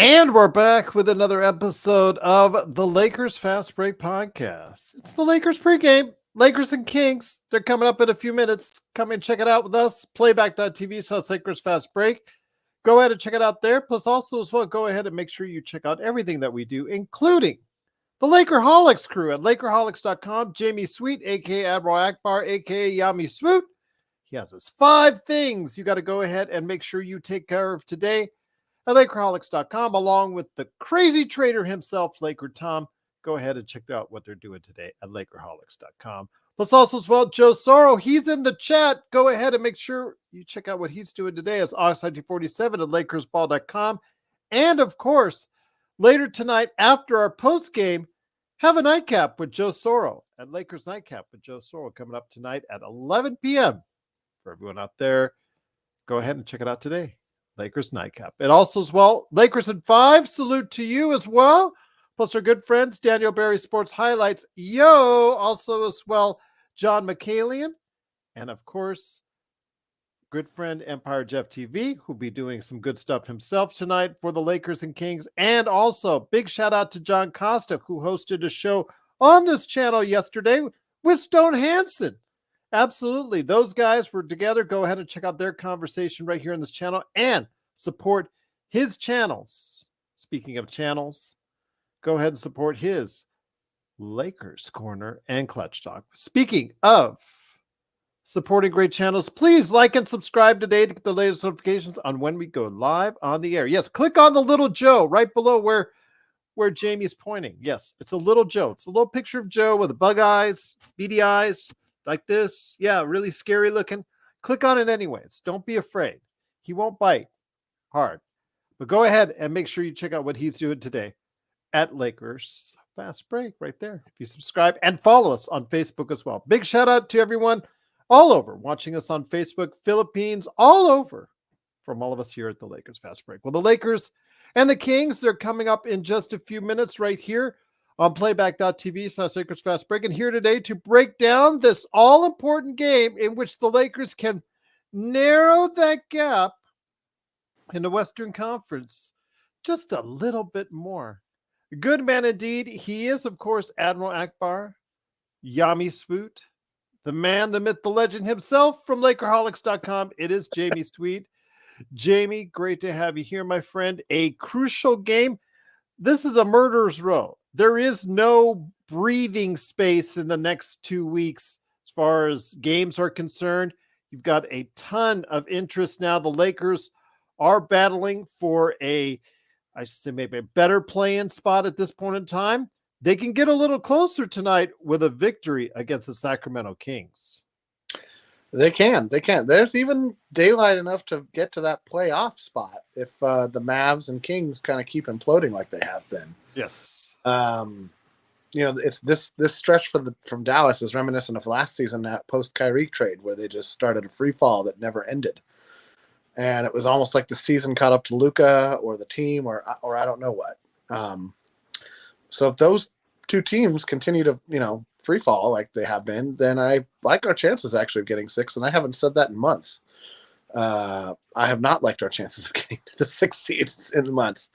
And we're back with another episode of the Lakers Fast Break Podcast. It's the Lakers pregame. Lakers and Kings. They're coming up in a few minutes. Come and check it out with us. Playback.tv/Lakers Fast Break. Go ahead and check it out there. Plus, also as well, go ahead and make sure you check out everything that we do, including the Lakerholics crew at Lakerholics.com. Jamie Sweet, aka Admiral Akbar, aka Yami Swoot. He has his 5 things you got to go ahead and make sure you take care of today at Lakerholics.com, along with the crazy trader himself, Laker Tom. Go ahead and check out what they're doing today at Lakerholics.com. Plus, also as well, Joe Soro, he's in the chat. Go ahead and make sure you check out what he's doing today as Ox1947 at LakersBall.com. And of course, later tonight after our post game, have a nightcap with Joe Soro at Lakers Nightcap with Joe Soro coming up tonight at 11 p.m. For everyone out there, go ahead and check it out today. Lakers Nightcap. And also as well, Lakers in 5, salute to you as well. Plus our good friends, Daniel Barry Sports Highlights. Yo! Also as well, John McCallion. And of course, good friend Empire Jeff TV, who'll be doing some good stuff himself tonight for the Lakers and Kings. And also, big shout out to John Costa, who hosted a show on this channel yesterday with Stone Hansen. Absolutely. Those guys were together. Go ahead and check out their conversation right here on this channel and support his channels. Speaking of channels, go ahead and support his Lakers Corner and Clutch Talk. Speaking of supporting great channels, please like and subscribe today to get the latest notifications on when we go live on the air. Yes, click on the little Joe right below where Jamie's pointing. Yes, it's a little Joe. It's a little picture of Joe with the bug eyes, beady eyes, like this. Yeah, really scary looking. Click on it anyways. Don't be afraid. He won't bite hard. But go ahead and make sure you check out what he's doing today at Lakers Fast Break right there. If you subscribe and follow us on Facebook as well. Big shout out to everyone all over watching us on Facebook, Philippines, all over from all of us here at the Lakers Fast Break. Well, the Lakers and the Kings, they're coming up in just a few minutes right here on playback.tv/Lakers Fast Break. And here today to break down this all-important game in which the Lakers can narrow that gap in the Western Conference just a little bit more. Good man indeed. He is, of course, Admiral Akbar, Yami Swoot, the man, the myth, the legend himself from Lakerholics.com. It is Jamie Sweet. Jamie, great to have you here, my friend. A crucial game. This is a murderer's row. There is no breathing space in the next 2 weeks as far as games are concerned. You've got a ton of interest now. The Lakers are battling for I should say maybe a better play-in spot at this point in time. They can get a little closer tonight with a victory against the Sacramento Kings. They can. There's even daylight enough to get to that playoff spot if the Mavs and Kings kind of keep imploding like they have been. Yes. It's this stretch from Dallas is reminiscent of last season, that post Kyrie trade where they just started a free fall that never ended, and it was almost like the season caught up to Luka or the team or I don't know what. So if those two teams continue to free fall like they have been, then I like our chances actually of getting 6, and I haven't said that in months. I have not liked our chances of getting to the 6 seeds in months.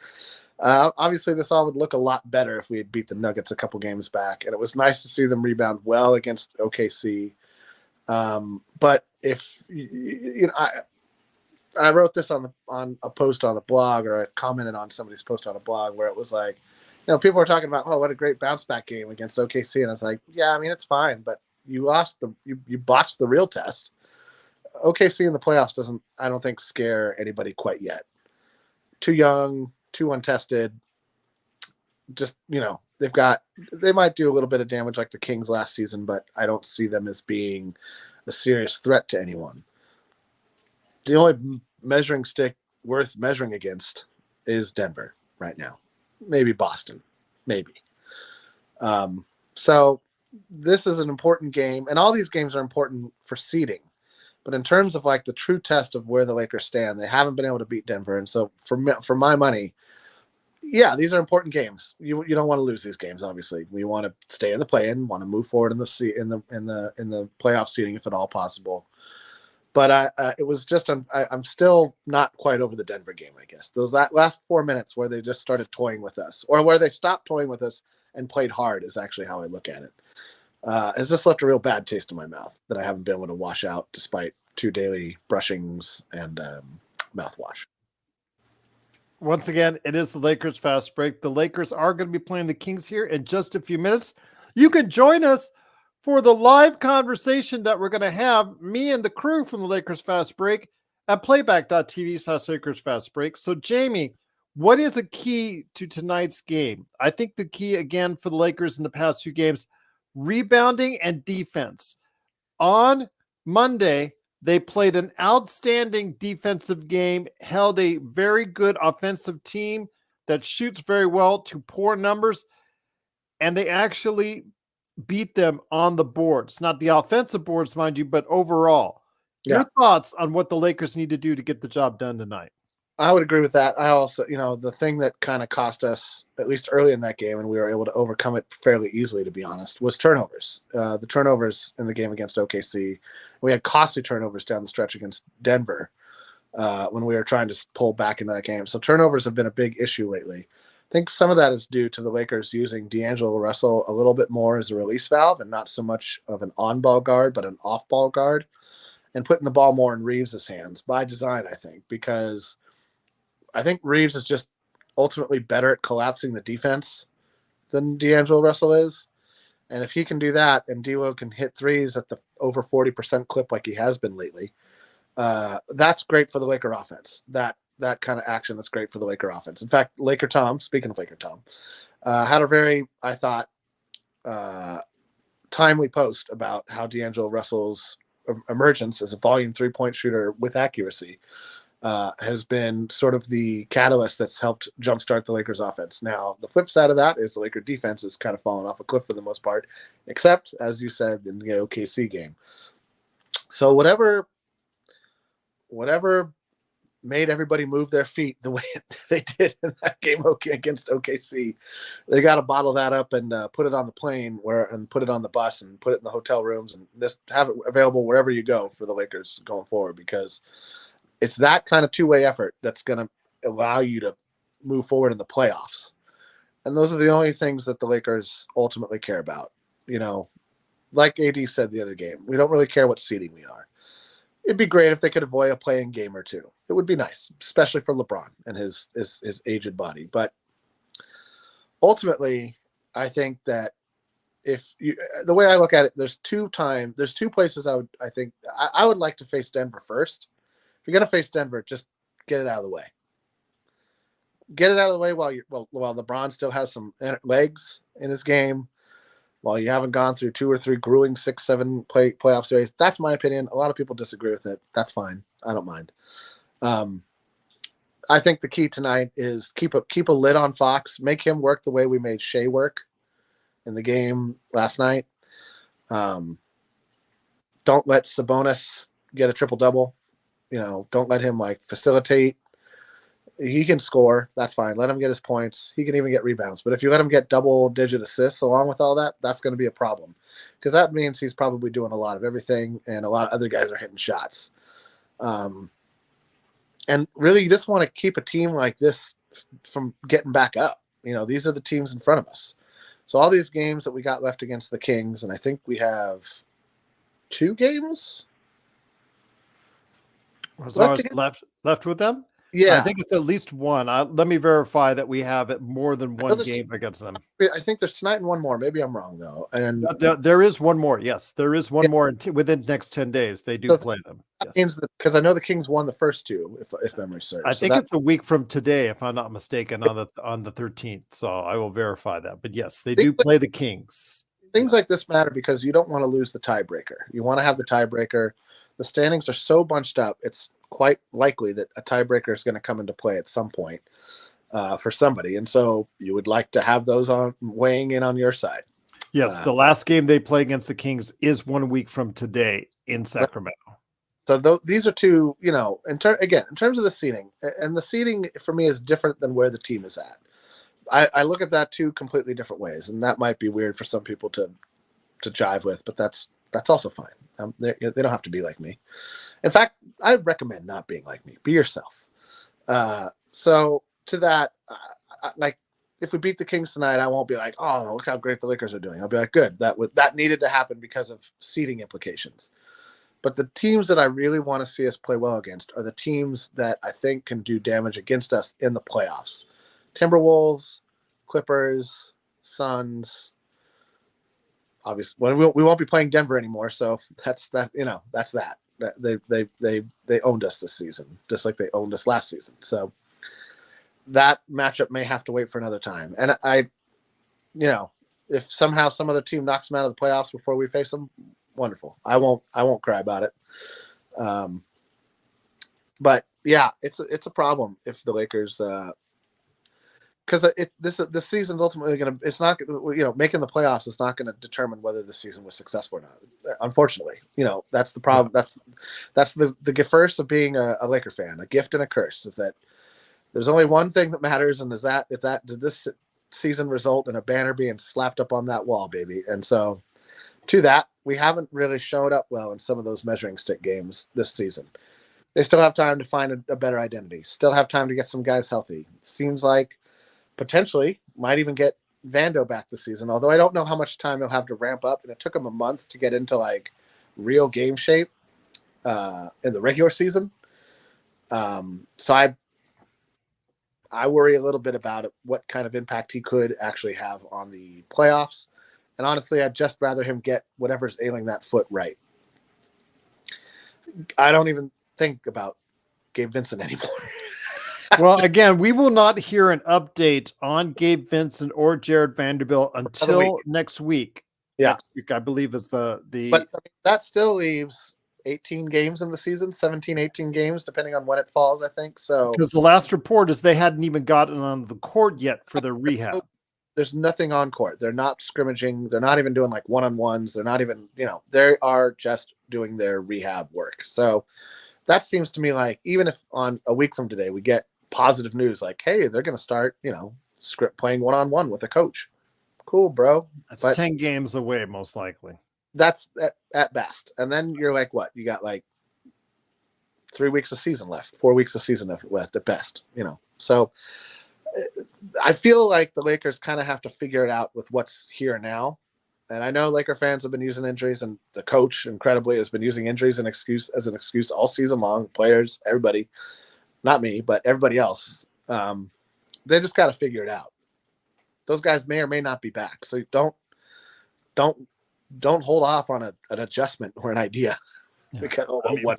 Obviously, this all would look a lot better if we had beat the Nuggets a couple games back, and it was nice to see them rebound well against OKC. But if I wrote this on a post on the blog, or I commented on somebody's post on a blog where it was like, people were talking about, oh, what a great bounce back game against OKC, and I was like, yeah, I mean it's fine, but you botched the real test. OKC in the playoffs doesn't, I don't think, scare anybody quite yet. Too young, too untested. Just, they might do a little bit of damage like the Kings last season, but I don't see them as being a serious threat to anyone. The only measuring stick worth measuring against is Denver right now. Maybe Boston. Maybe. So this is an important game, and all these games are important for seeding. But in terms of like the true test of where the Lakers stand, they haven't been able to beat Denver. And so for my money, yeah, these are important games. You don't want to lose these games. Obviously, we want to stay in the play-in, want to move forward in the playoff seeding if at all possible. But it was just I'm still not quite over the Denver game, I guess. Those last 4 minutes where they just started toying with us, or where they stopped toying with us and played hard, is actually how I look at it. It's just left a real bad taste in my mouth that I haven't been able to wash out despite 2 daily brushings and mouthwash. Once again, it is the Lakers Fast Break. The Lakers are going to be playing the Kings here in just a few minutes. You can join us for the live conversation that we're going to have, me and the crew from the Lakers Fast Break, at playback.tv/Lakers Fast Break. So, Jamie, what is a key to tonight's game? I think the key, again, for the Lakers in the past few games, rebounding and defense. On Monday, they played an outstanding defensive game, held a very good offensive team that shoots very well to poor numbers, and they actually beat them on the boards. Not the offensive boards, mind you, but overall. Yeah. Your thoughts on what the Lakers need to do to get the job done tonight? I would agree with that. I also, the thing that kind of cost us, at least early in that game, and we were able to overcome it fairly easily, to be honest, was turnovers. The turnovers in the game against OKC. We had costly turnovers down the stretch against Denver when we were trying to pull back into that game. So turnovers have been a big issue lately. I think some of that is due to the Lakers using D'Angelo Russell a little bit more as a release valve and not so much of an on-ball guard, but an off-ball guard, and putting the ball more in Reeves' hands by design, I think, because I think Reeves is just ultimately better at collapsing the defense than D'Angelo Russell is. And if he can do that and D'Lo can hit threes at the over 40% clip like he has been lately, that's great for the Laker offense. That kind of action is great for the Laker offense. In fact, Laker Tom, speaking of Laker Tom, had a very, I thought, timely post about how D'Angelo Russell's emergence as a volume 3-point shooter with accuracy has been sort of the catalyst that's helped jumpstart the Lakers offense. Now, the flip side of that is the Laker defense has kind of fallen off a cliff for the most part, except, as you said, in the OKC game. So whatever made everybody move their feet the way they did in that game against OKC, they got to bottle that up and put it on the plane and put it on the bus and put it in the hotel rooms and just have it available wherever you go for the Lakers going forward, because it's that kind of two-way effort that's going to allow you to move forward in the playoffs. And those are the only things that the Lakers ultimately care about. Like AD said the other game, we don't really care what seeding we are. It'd be great if they could avoid a play-in game or two. It would be nice, especially for LeBron and his aged body. But ultimately, I think that the way I look at it, there's two places I would like to face Denver first. If you're going to face Denver, just get it out of the way. Get it out of the way while LeBron still has some legs in his game, while you haven't gone through 2 or 3 grueling 6-7 playoff series. That's my opinion. A lot of people disagree with it. That's fine. I don't mind. I think the key tonight is keep a lid on Fox. Make him work the way we made Shea work in the game last night. Don't let Sabonis get a triple-double. Don't let him facilitate. He can score. That's fine. Let him get his points. He can even get rebounds. But if you let him get double-digit assists along with all that, that's going to be a problem, because that means he's probably doing a lot of everything, and a lot of other guys are hitting shots. And really, you just want to keep a team like this from getting back up. These are the teams in front of us. So all these games that we got left against the Kings, and I think we have 2 games left with them. Yeah, I think it's at least one. Let me verify that we have more than one game against them. I think there's tonight and one more. Maybe I'm wrong though. And there is one more. Yes, there is one more within the next 10 days. They do play them. That means that, because I know the Kings won the first 2, if memory serves. I think it's a week from today, if I'm not mistaken, on the 13th. So I will verify that. But yes, they do play the Kings. Things like this matter because you don't want to lose the tiebreaker. You want to have the tiebreaker. The standings are so bunched up, it's quite likely that a tiebreaker is going to come into play at some point for somebody. And so you would like to have those weighing in on your side. Yes, the last game they play against the Kings is 1 week from today in Sacramento. So these are 2, in terms of the seeding, and the seeding for me is different than where the team is at. I look at that 2 completely different ways, and that might be weird for some people to jive with, but that's That's also fine. They don't have to be like me. In fact, I recommend not being like me. Be yourself. So to that, like if we beat the Kings tonight, I won't be like, oh, look how great the Lakers are doing. I'll be like, good. That needed to happen because of seeding implications. But the teams that I really want to see us play well against are the teams that I think can do damage against us in the playoffs. Timberwolves, Clippers, Suns. Obviously, we won't be playing Denver anymore, so that's that. That's that. They owned us this season, just like they owned us last season. So that matchup may have to wait for another time. And if somehow some other team knocks them out of the playoffs before we face them, wonderful. I won't cry about it. But yeah, it's a problem if the Lakers, because this season's ultimately it's not, making the playoffs is not going to determine whether the season was successful or not. Unfortunately, that's the problem. Yeah. That's the curse of being a Laker fan. A gift and a curse is that there's only one thing that matters, and did this season result in a banner being slapped up on that wall, baby? And so, to that, we haven't really showed up well in some of those measuring stick games this season. They still have time to find a better identity. Still have time to get some guys healthy. Seems like potentially might even get Vando back this season, although I don't know how much time he'll have to ramp up. And it took him a month to get into like real game shape in the regular season. So I worry a little bit about it, what kind of impact he could actually have on the playoffs. And honestly, I'd just rather him get whatever's ailing that foot right. I don't even think about Gabe Vincent anymore. Well, again, we will not hear an update on Gabe Vincent or Jared Vanderbilt until next week. Yeah. Next week, I believe, is the. But that still leaves 18 games in the season, 17, 18 games, depending on when it falls, I think. So because the last report is they hadn't even gotten on the court yet for their rehab. There's nothing on court. They're not scrimmaging. They're not even doing like one-on-ones. They're not even, they are just doing their rehab work. So that seems to me like, even if on a week from today we get positive news like, hey, they're going to start, script playing one-on-one with a coach. Cool, bro. That's 10 games away, most likely. That's at best. And then you're like, what? You got like 3 weeks of season left, 4 weeks of season left at best, So I feel like the Lakers kind of have to figure it out with what's here now. And I know Laker fans have been using injuries, and the coach incredibly has been using injuries as an excuse all season long. Players, everybody, not me, but everybody else. They just got to figure it out. Those guys may or may not be back. So don't hold off on an adjustment or an idea. Yeah. Because,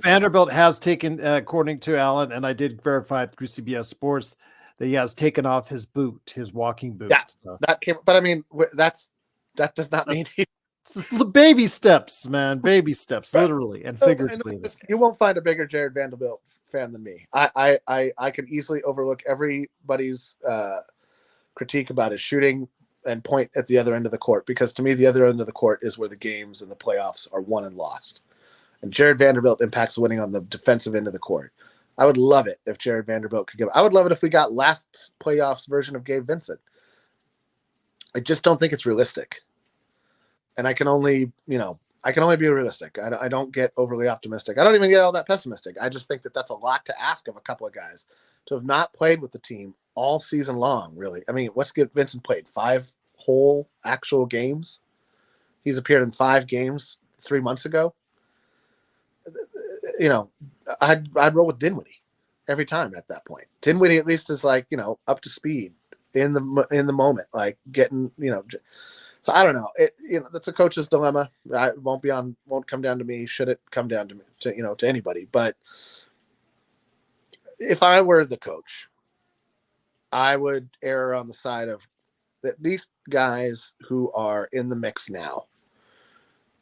Vanderbilt has taken, according to Alan, and I did verify it through CBS Sports, that he has taken off his boot, his walking boot. Yeah, so. But I mean, that does not mean he's baby steps, man. Baby steps, literally and figuratively. You won't find a bigger Jared Vanderbilt fan than me. I can easily overlook everybody's critique about his shooting and point at the other end of the court, because to me, the other end of the court is where the games and the playoffs are won and lost. And Jared Vanderbilt impacts winning on the defensive end of the court. I would love it if Jared Vanderbilt could give. I would love it if we got last playoffs version of Gabe Vincent. I just don't think it's realistic. And I can only be realistic. I don't get overly optimistic. I don't even get all that pessimistic. I just think that that's a lot to ask of a couple of guys to have not played with the team all season long, really. I mean, what's Vincent played? 5 whole actual games? He's appeared in 5 games 3 months ago. I'd roll with Dinwiddie every time at that point. Dinwiddie at least is like, up to speed in the moment, like getting, So I don't know. That's a coach's dilemma. It won't come down to me. Should it come down to me, to anybody? But if I were the coach, I would err on the side of at least guys who are in the mix now.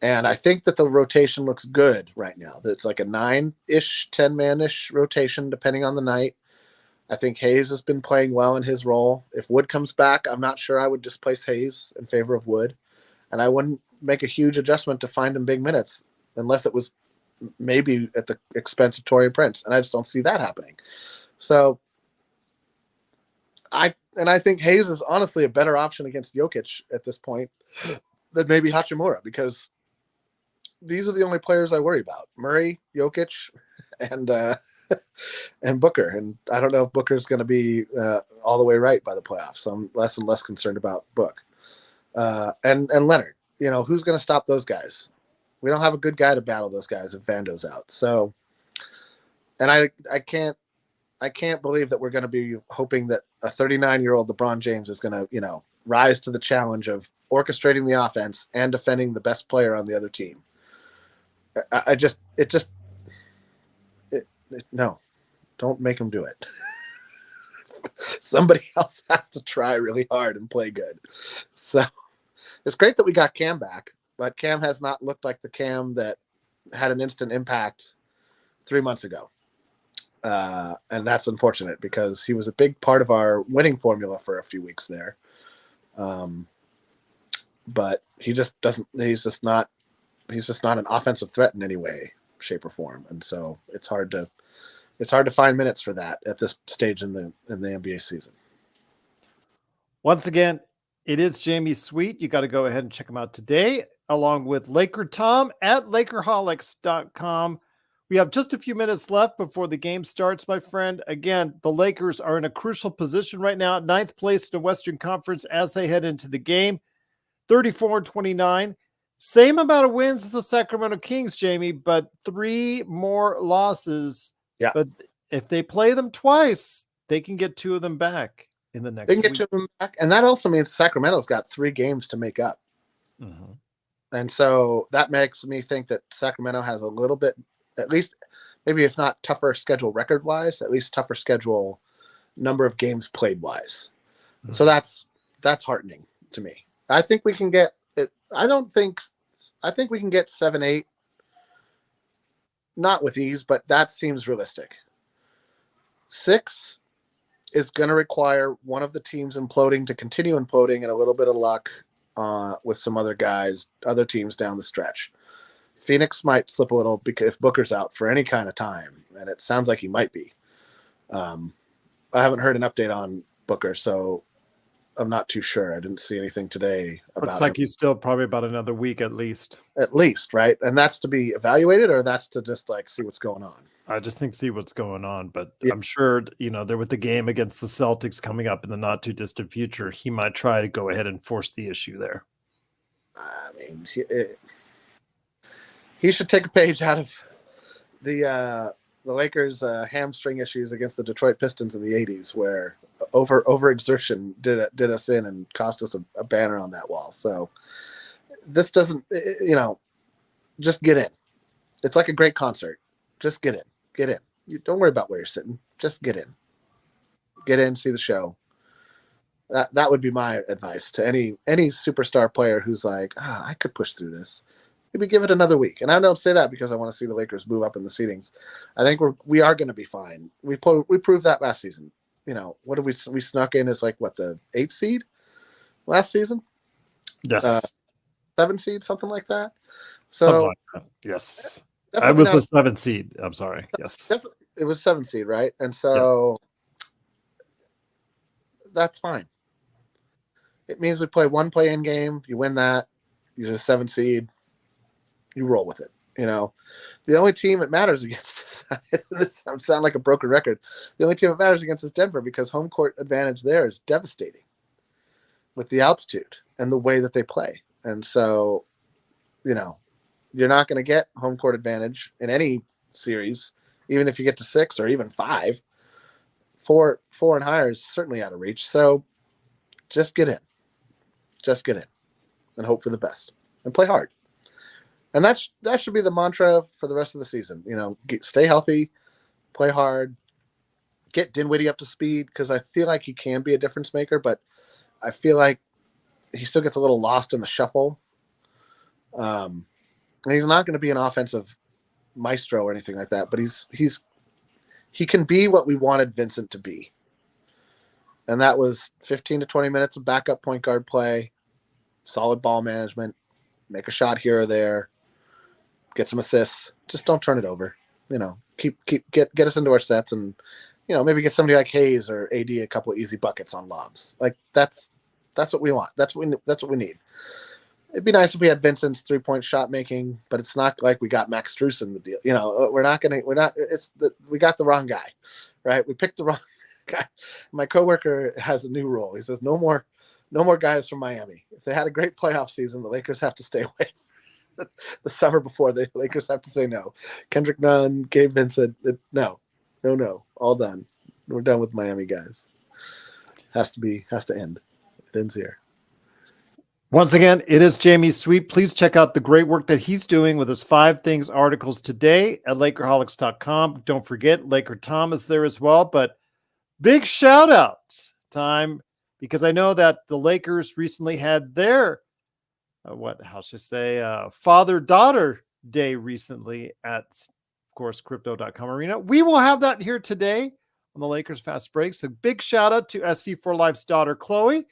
And I think that the rotation looks good right now. It's like a 9-ish, 10-man-ish rotation, depending on the night. I think Hayes has been playing well in his role. If Wood comes back, I'm not sure I would displace Hayes in favor of Wood. And I wouldn't make a huge adjustment to find him big minutes, unless it was maybe at the expense of Taurean Prince. And I just don't see that happening. So I think Hayes is honestly a better option against Jokic at this point than maybe Hachimura, because these are the only players I worry about: Murray, Jokic, and and Booker. And I don't know if Booker's going to be all the way right by the playoffs. So I'm less and less concerned about Book and Leonard. Who's going to stop those guys? We don't have a good guy to battle those guys if Vando's out. So, and I can't believe that we're going to be hoping that a 39-year-old LeBron James is going to rise to the challenge of orchestrating the offense and defending the best player on the other team. No, don't make him do it. Somebody else has to try really hard and play good. So it's great that we got Cam back, but Cam has not looked like the Cam that had an instant impact 3 months ago. And that's unfortunate because he was a big part of our winning formula for a few weeks there. But he's just not an offensive threat in any way, shape, or form. And so it's hard to find minutes for that at this stage in the NBA season. Once again, it is Jamie Sweet. You got to go ahead and check him out today, along with Laker Tom at Lakerholics.com. We have just a few minutes left before the game starts, my friend. Again, the Lakers are in a crucial position right now, 9th place in the Western Conference as they head into the game, 34-29. Same amount of wins as the Sacramento Kings, Jamie, but 3 more losses. Yeah. But if they play them twice, they can get 2 of them back in the next They can get week. 2 of them back. And that also means Sacramento's got 3 games to make up. Mm-hmm. And so that makes me think that Sacramento has a little bit, at least maybe if not tougher schedule record-wise, at least tougher schedule number of games played-wise. Mm-hmm. So that's heartening to me. I think we can get it. I think we can get 7-8. Not with ease, but that seems realistic. 6 is going to require one of the teams imploding to continue imploding and a little bit of luck with some other teams down the stretch. Phoenix might slip a little because if Booker's out for any kind of time, and it sounds like he might be. I haven't heard an update on Booker, so I'm not too sure. I didn't see anything today about Looks like he's still probably about another week at least. At least, right? And that's to be evaluated, or that's to just see what's going on? I just think see what's going on, but yeah. I'm sure, there with the game against the Celtics coming up in the not too distant future, he might try to go ahead and force the issue there. I mean, he should take a page out of the Lakers' hamstring issues against the Detroit Pistons in the 80s, where overexertion did us in and cost us a banner on that wall. So this doesn't, just get in. It's like a great concert. Just get in. You don't worry about where you're sitting. Just get in, see the show. That would be my advice to any superstar player who's like, I could push through this. Maybe give it another week. And I don't say that because I want to see the Lakers move up in the seedings. I think we are going to be fine. We proved that last season. What did we snuck in as the 8th seed last season? Yes. 7 seed, something like that. So something like that. Yes. I was a 7 seed. I'm sorry. Yes. It was 7 seed, right? And so that's fine. It means we play one play-in game. You win that. You're a 7 seed. You roll with it. The only team it matters against this sound like a broken record. The only team it matters against is Denver because home court advantage there is devastating with the altitude and the way that they play. And so, you're not going to get home court advantage in any series, even if you get to 6 or even 5. 4 and higher is certainly out of reach. So just get in. And hope for the best and play hard. And that should be the mantra for the rest of the season. Stay healthy, play hard, get Dinwiddie up to speed because I feel like he can be a difference maker, but I feel like he still gets a little lost in the shuffle. And he's not going to be an offensive maestro or anything like that, but he can be what we wanted Vincent to be. And that was 15 to 20 minutes of backup point guard play, solid ball management, make a shot here or there, get some assists. Just don't turn it over. Get us into our sets and, maybe get somebody like Hayes or AD a couple of easy buckets on lobs. That's what we want. That's what we need. It'd be nice if we had Vincent's 3-point shot making, but it's not like we got Max Strus in the deal. We got the wrong guy, right? We picked the wrong guy. My coworker has a new rule. He says, no more guys from Miami. If they had a great playoff season, the Lakers have to stay away. The summer before, the Lakers have to say no. Kendrick Nunn, Gabe Vincent, no, all done. We're done with Miami guys. Has to end. It ends here. Once again, it is Jamie Sweet. Please check out the great work that he's doing with his 5 Things articles today at Lakerholics.com. Don't forget, Laker Tom is there as well. But big shout out time, because I know that the Lakers recently had their, father-daughter day recently at, of course, Crypto.com Arena. We will have that here today on the Lakers Fast Break. So big shout out to SC4 Life's daughter, Chloe.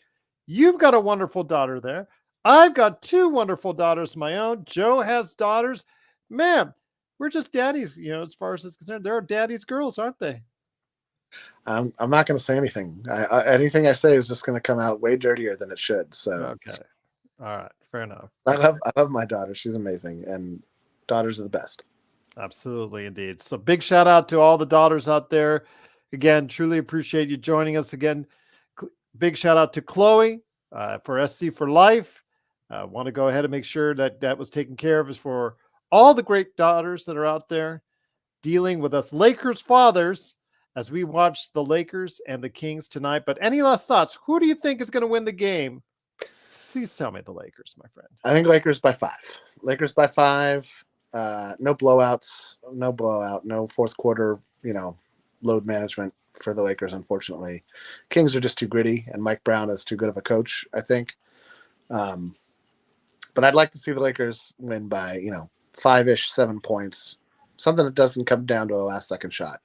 You've got a wonderful daughter there. I've got 2 wonderful daughters of my own. Joe has daughters. Man, we're just daddies, as far as it's concerned. They're daddy's girls, aren't they? I'm not going to say anything. Anything I say is just going to come out way dirtier than it should. So okay, all right, fair enough. I love my daughter. She's amazing, and daughters are the best. Absolutely, indeed. So big shout out to all the daughters out there. Again, truly appreciate you joining us again. Big shout out to Chloe for SC for Life. Want to go ahead and make sure that was taken care of for all the great daughters that are out there dealing with us Lakers fathers as we watch the Lakers and the Kings tonight. But any last thoughts? Who do you think is going to win the game? Please tell me the Lakers, my friend. I think Lakers by 5. Lakers by 5. No blowouts. No blowout. No fourth quarter, load management for the Lakers, unfortunately. Kings are just too gritty, and Mike Brown is too good of a coach, I think. But I'd like to see the Lakers win by, 5-ish, 7 points. Something that doesn't come down to a last-second shot.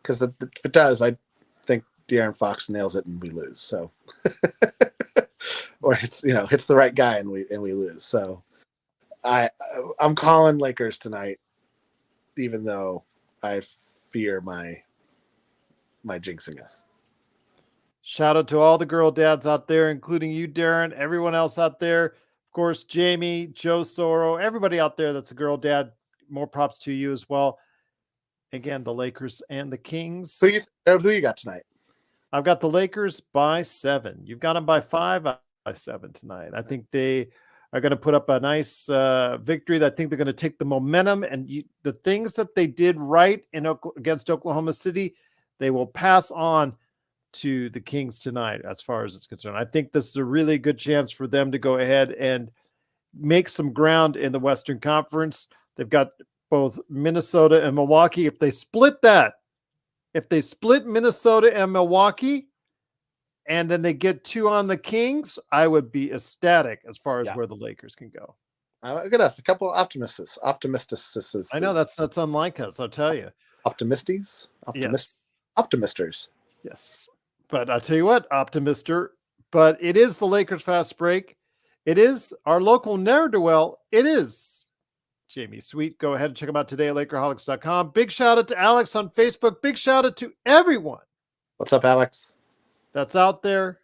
Because if it does, I think De'Aaron Fox nails it and we lose. So, or it's hits the right guy and we lose. So, I'm calling Lakers tonight, even though I fear my jinxing us. Shout out to all the girl dads out there, including you, Darren, everyone else out there. Of course, Jamie, Joe Soro, everybody out there that's a girl dad. More props to you as well. Again, the Lakers and the Kings. Who you got tonight? I've got the Lakers by 7. You've got them by 5, by 7 tonight. I think they are going to put up a nice victory. I think they're going to take the momentum and the things that they did right against Oklahoma City, they will pass on to the Kings tonight as far as it's concerned. I think this is a really good chance for them to go ahead and make some ground in the Western Conference. They've got both Minnesota and Milwaukee. If they split Minnesota and Milwaukee, and then they get 2 on the Kings, I would be ecstatic as far as where the Lakers can go. Look at us, a couple of optimists. I know that's unlike us, I'll tell you. Optimistes? Yes. Optimisters. Yes. But I'll tell you what, Optimister, but it is the Lakers Fast Break. It is our local ne'er-do-well. It is Jamie Sweet. Go ahead and check him out today at Lakerholics.com. Big shout out to Alex on Facebook. Big shout out to everyone. What's up, Alex? That's out there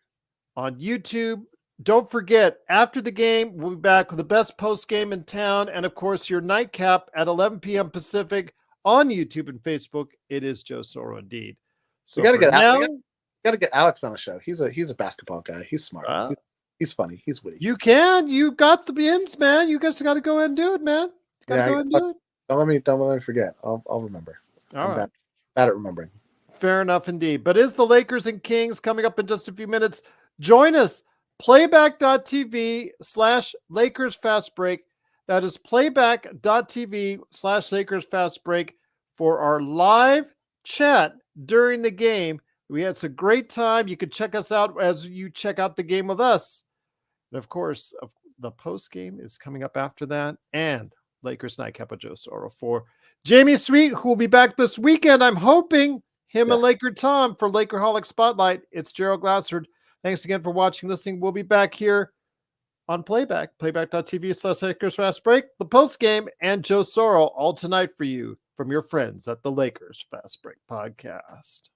on YouTube. Don't forget, after the game, we'll be back with the best post game in town. And of course, your nightcap at 11 p.m. Pacific on YouTube and Facebook. It is Joe Soro indeed. So we got to get Alex on the show. He's a basketball guy. He's smart. He's funny. He's witty. You got the ins, man. You guys got to go ahead and do it, man. Go ahead and do it. Don't let me forget. I'll remember. All right. Bad at remembering. Fair enough indeed. But is the Lakers and Kings coming up in just a few minutes? Join us. Playback.tv/Lakers Fast Break. That is playback.tv/Lakers Fast Break for our live chat during the game. We had some great time. You can check us out as you check out the game with us. And of course, the post game is coming up after that. And Lakers Nightcap with Joe Soro for Jamie Sweet, who will be back this weekend. I'm hoping him and Laker Tom for Lakerholic Spotlight. It's Gerald Glassard. Thanks again for watching, listening. We'll be back here on playback.tv/Lakers Fast Break, the post game, and Joe Soro all tonight for you from your friends at the Lakers Fast Break podcast.